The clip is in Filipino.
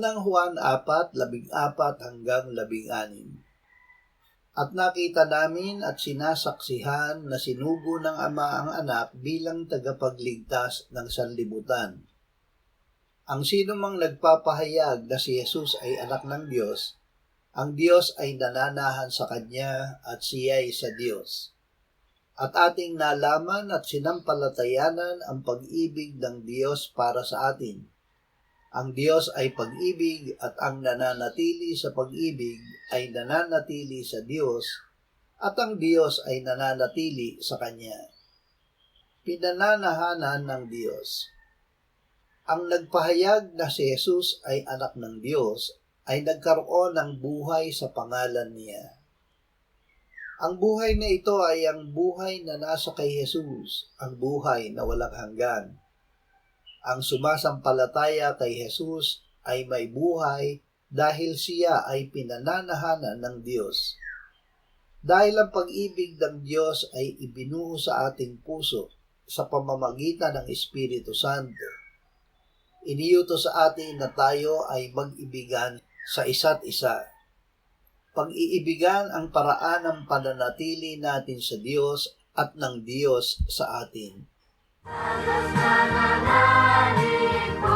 Unang Juan 4:14-16. At nakita namin at sinasaksihan na sinugo ng Ama ang Anak bilang tagapagligtas ng sanlibutan. Ang sinumang nagpapahayag na si Jesus ay anak ng Diyos, ang Diyos ay nananahan sa Kanya at siya ay sa Diyos. At ating nalaman at sinampalatayanan ang pag-ibig ng Diyos para sa atin. Ang Diyos ay pag-ibig at ang nananatili sa pag-ibig ay nananatili sa Diyos at ang Diyos ay nananatili sa Kanya. Pinananahanan ng Diyos. Ang nagpahayag na si Jesus ay anak ng Diyos ay nagkaroon ng buhay sa pangalan niya. Ang buhay na ito ay ang buhay na nasa kay Jesus, ang buhay na walang hanggan. Ang sumasampalataya kay Jesus ay may buhay dahil siya ay pinananahanan ng Diyos. Dahil ang pag-ibig ng Diyos ay ibinuho sa ating puso sa pamamagitan ng Espiritu Santo. Iniutos sa atin na tayo ay mag-ibigan sa isa't isa. Pag-iibigan ang paraan ng pananatili natin sa Diyos at ng Diyos sa atin. Sa Diyos nananalig po